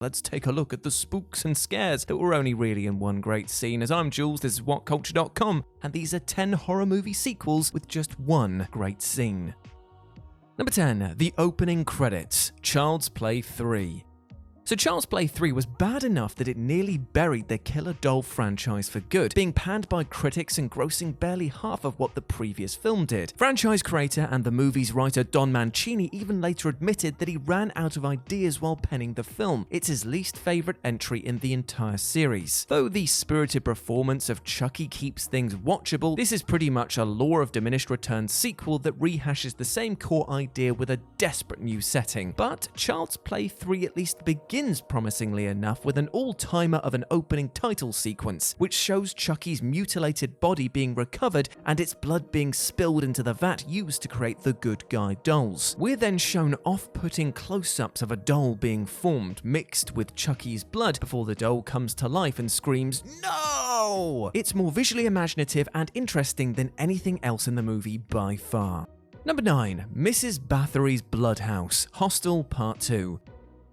Let's take a look at the spooks and scares that were only really in one great scene. As I'm Jules, this is WhatCulture.com, and these are 10 horror movie sequels with just one great scene. Number 10. The opening credits, Child's Play 3. So Child's Play 3 was bad enough that it nearly buried the Killer Doll franchise for good, being panned by critics and grossing barely half of what the previous film did. Franchise creator and the movie's writer Don Mancini even later admitted that he ran out of ideas while penning the film. It's his least favourite entry in the entire series. Though the spirited performance of Chucky keeps things watchable, this is pretty much a Law of Diminished Returns sequel that rehashes the same core idea with a desperate new setting. But Child's Play 3 at least begins promisingly enough with an all-timer of an opening title sequence, which shows Chucky's mutilated body being recovered and its blood being spilled into the vat used to create the good guy dolls. We're then shown off-putting close-ups of a doll being formed, mixed with Chucky's blood, before the doll comes to life and screams, "No!" It's more visually imaginative and interesting than anything else in the movie by far. Number 9. Mrs. Bathory's Bloodhouse, Hostel Part II.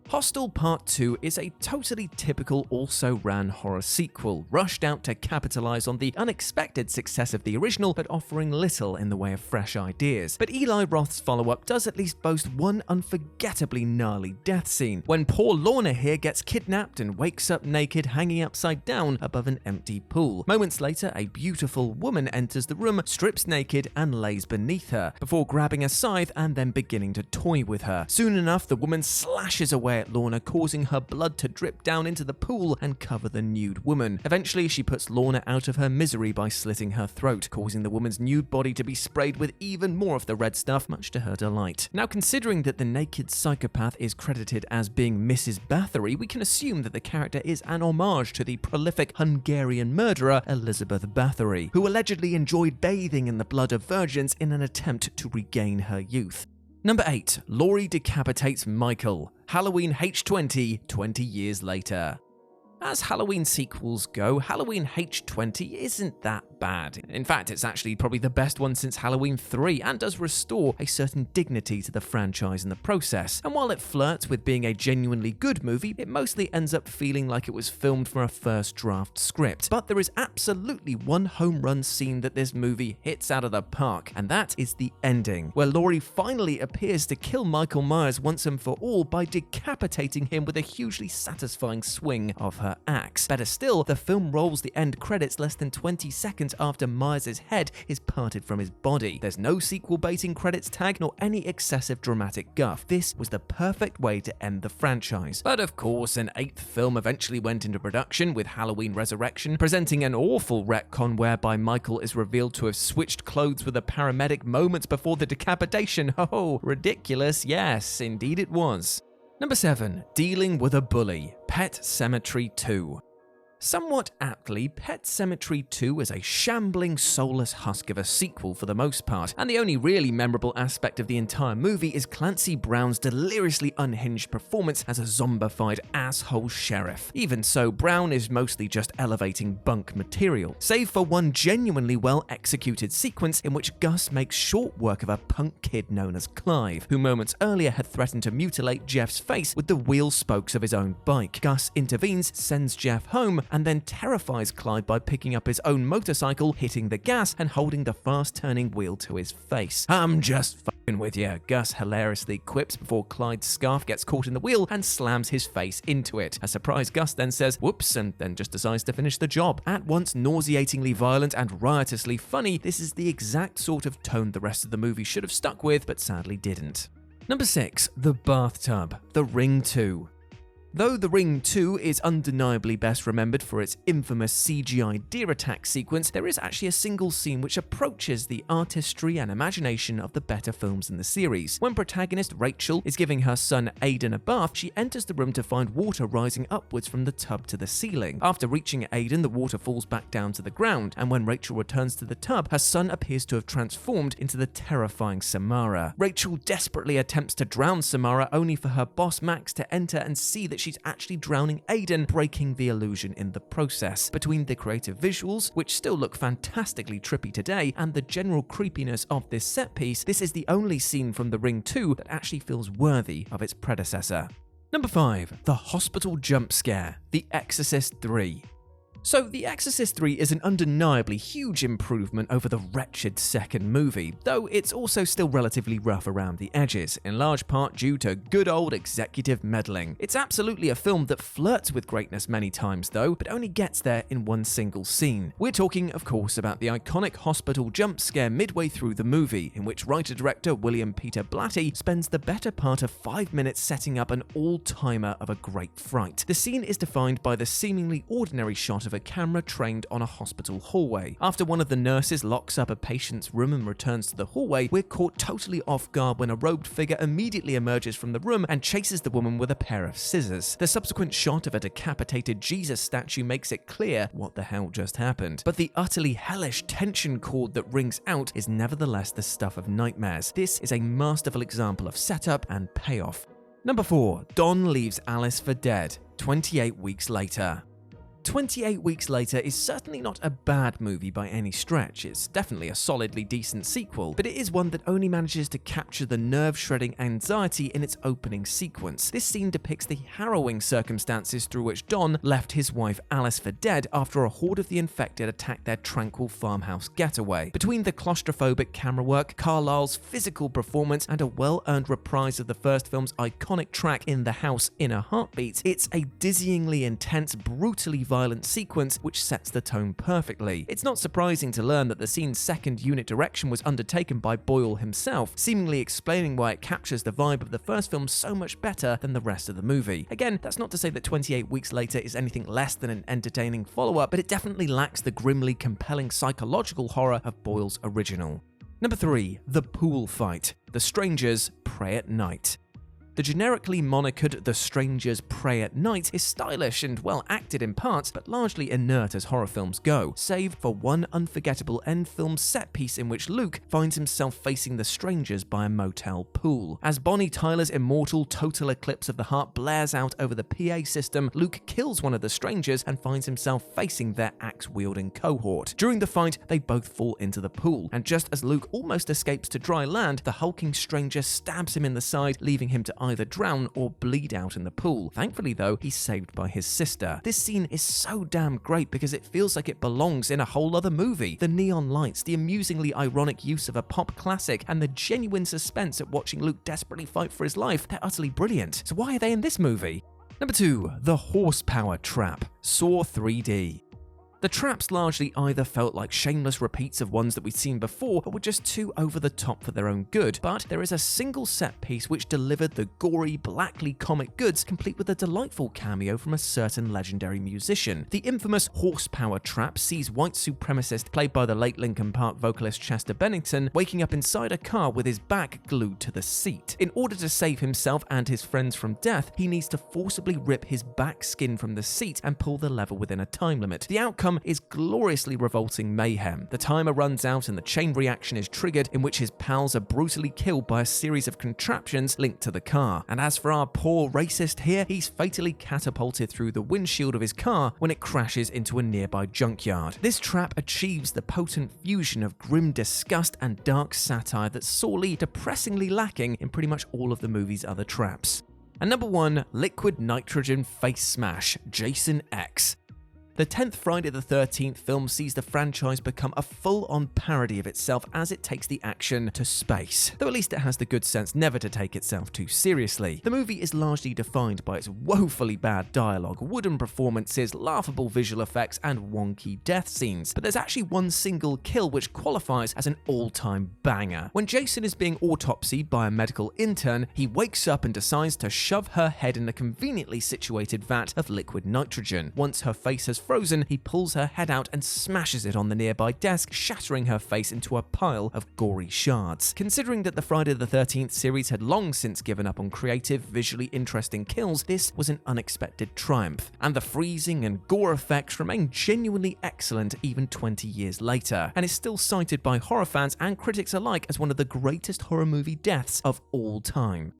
Hostel Part 2 is a totally typical also-ran horror sequel, rushed out to capitalize on the unexpected success of the original, but offering little in the way of fresh ideas. But Eli Roth's follow-up does at least boast one unforgettably gnarly death scene, when poor Lorna here gets kidnapped and wakes up naked hanging upside down above an empty pool. Moments later, a beautiful woman enters the room, strips naked, and lays beneath her, before grabbing a scythe and then beginning to toy with her. Soon enough, the woman slashes away at Lorna, causing her blood to drip down into the pool and cover the nude woman. Eventually, she puts Lorna out of her misery by slitting her throat, causing the woman's nude body to be sprayed with even more of the red stuff, much to her delight. Now, considering that the naked psychopath is credited as being Mrs. Bathory, we can assume that the character is an homage to the prolific Hungarian murderer Elizabeth Bathory, who allegedly enjoyed bathing in the blood of virgins in an attempt to regain her youth. Number 8. Laurie decapitates Michael, Halloween H20, 20 years later. As Halloween sequels go, Halloween H20 isn't that bad. In fact, it's actually probably the best one since Halloween 3 and does restore a certain dignity to the franchise in the process. And while it flirts with being a genuinely good movie, it mostly ends up feeling like it was filmed from a first draft script. But there is absolutely one home run scene that this movie hits out of the park, and that is the ending, where Laurie finally appears to kill Michael Myers once and for all by decapitating him with a hugely satisfying swing of her axe. Better still, the film rolls the end credits less than 20 seconds after Myers' head is parted from his body. There's no sequel baiting credits tag nor any excessive dramatic guff. This was the perfect way to end the franchise. But of course, an 8th film eventually went into production with Halloween Resurrection, presenting an awful retcon whereby Michael is revealed to have switched clothes with a paramedic moments before the decapitation. Oh, ridiculous. Yes, indeed it was. Number 7. Dealing with a Bully, Pet Sematary 2. Somewhat aptly, Pet Sematary 2 is a shambling, soulless husk of a sequel for the most part, and the only really memorable aspect of the entire movie is Clancy Brown's deliriously unhinged performance as a zombified asshole sheriff. Even so, Brown is mostly just elevating bunk material, save for one genuinely well-executed sequence in which Gus makes short work of a punk kid known as Clive, who moments earlier had threatened to mutilate Jeff's face with the wheel spokes of his own bike. Gus intervenes, sends Jeff home, and then terrifies Clyde by picking up his own motorcycle, hitting the gas, and holding the fast-turning wheel to his face. "I'm just fucking with you," Gus hilariously quips before Clyde's scarf gets caught in the wheel and slams his face into it. A surprised Gus then says, "Whoops," and then just decides to finish the job. At once nauseatingly violent and riotously funny, this is the exact sort of tone the rest of the movie should have stuck with, but sadly didn't. Number 6. The Bathtub, The Ring 2. Though The Ring 2 is undeniably best remembered for its infamous CGI deer attack sequence, there is actually a single scene which approaches the artistry and imagination of the better films in the series. When protagonist Rachel is giving her son Aiden a bath, she enters the room to find water rising upwards from the tub to the ceiling. After reaching Aiden, the water falls back down to the ground, and when Rachel returns to the tub, her son appears to have transformed into the terrifying Samara. Rachel desperately attempts to drown Samara, only for her boss Max to enter and see that she's actually drowning Aiden, breaking the illusion in the process. Between the creative visuals, which still look fantastically trippy today, and the general creepiness of this set piece, this is the only scene from The Ring 2 that actually feels worthy of its predecessor. Number 5. The Hospital Jump Scare, The Exorcist 3. So, The Exorcist 3 is an undeniably huge improvement over the wretched second movie, though it's also still relatively rough around the edges, in large part due to good old executive meddling. It's absolutely a film that flirts with greatness many times though, but only gets there in one single scene. We're talking, of course, about the iconic hospital jump scare midway through the movie, in which writer-director William Peter Blatty spends the better part of 5 minutes setting up an all-timer of a great fright. The scene is defined by the seemingly ordinary shot of a camera trained on a hospital hallway. After one of the nurses locks up a patient's room and returns to the hallway, we're caught totally off guard when a robed figure immediately emerges from the room and chases the woman with a pair of scissors. The subsequent shot of a decapitated Jesus statue makes it clear what the hell just happened. But the utterly hellish tension chord that rings out is nevertheless the stuff of nightmares. This is a masterful example of setup and payoff. Number 4. Don leaves Alice for dead, 28 weeks later. 28 Weeks Later is certainly not a bad movie by any stretch. It's definitely a solidly decent sequel, but it is one that only manages to capture the nerve-shredding anxiety in its opening sequence. This scene depicts the harrowing circumstances through which Don left his wife Alice for dead after a horde of the infected attacked their tranquil farmhouse getaway. Between the claustrophobic camera work, Carlisle's physical performance, and a well-earned reprise of the first film's iconic track In the House in a Heartbeat, it's a dizzyingly intense, brutally violent sequence which sets the tone perfectly. It's not surprising to learn that the scene's second unit direction was undertaken by Boyle himself, seemingly explaining why it captures the vibe of the first film so much better than the rest of the movie. Again, that's not to say that 28 Weeks Later is anything less than an entertaining follow-up, but it definitely lacks the grimly compelling psychological horror of Boyle's original. Number 3. The Pool Fight, The Strangers Pray at Night. The generically monikered The Strangers Pray at Night is stylish and well acted in parts, but largely inert as horror films go, save for one unforgettable end film set piece in which Luke finds himself facing the strangers by a motel pool. As Bonnie Tyler's immortal Total Eclipse of the Heart blares out over the PA system, Luke kills one of the strangers and finds himself facing their axe-wielding cohort. During the fight, they both fall into the pool, and just as Luke almost escapes to dry land, the hulking stranger stabs him in the side, leaving him to either drown or bleed out in the pool. Thankfully though, he's saved by his sister. This scene is so damn great because it feels like it belongs in a whole other movie. The neon lights, the amusingly ironic use of a pop classic, and the genuine suspense at watching Luke desperately fight for his life, they're utterly brilliant. So why are they in this movie? Number 2. The Horsepower Trap, Saw 3D. The traps largely either felt like shameless repeats of ones that we'd seen before, or were just too over the top for their own good, but there is a single set piece which delivered the gory, blackly comic goods, complete with a delightful cameo from a certain legendary musician. The infamous Horsepower Trap sees white supremacist, played by the late Linkin Park vocalist Chester Bennington, waking up inside a car with his back glued to the seat. In order to save himself and his friends from death, he needs to forcibly rip his back skin from the seat and pull the lever within a time limit. The outcome is gloriously revolting mayhem. The timer runs out and the chain reaction is triggered, in which his pals are brutally killed by a series of contraptions linked to the car. And as for our poor racist here, he's fatally catapulted through the windshield of his car when it crashes into a nearby junkyard. This trap achieves the potent fusion of grim disgust and dark satire that's sorely, depressingly lacking in pretty much all of the movie's other traps. And number 1, Liquid Nitrogen Face Smash, Jason X. The 10th Friday the 13th film sees the franchise become a full-on parody of itself as it takes the action to space, though at least it has the good sense never to take itself too seriously. The movie is largely defined by its woefully bad dialogue, wooden performances, laughable visual effects, and wonky death scenes, but there's actually one single kill which qualifies as an all-time banger. When Jason is being autopsied by a medical intern, he wakes up and decides to shove her head in a conveniently situated vat of liquid nitrogen. Once her face has frozen, he pulls her head out and smashes it on the nearby desk, shattering her face into a pile of gory shards. Considering that the Friday the 13th series had long since given up on creative, visually interesting kills, this was an unexpected triumph, and the freezing and gore effects remain genuinely excellent even 20 years later, and is still cited by horror fans and critics alike as one of the greatest horror movie deaths of all time.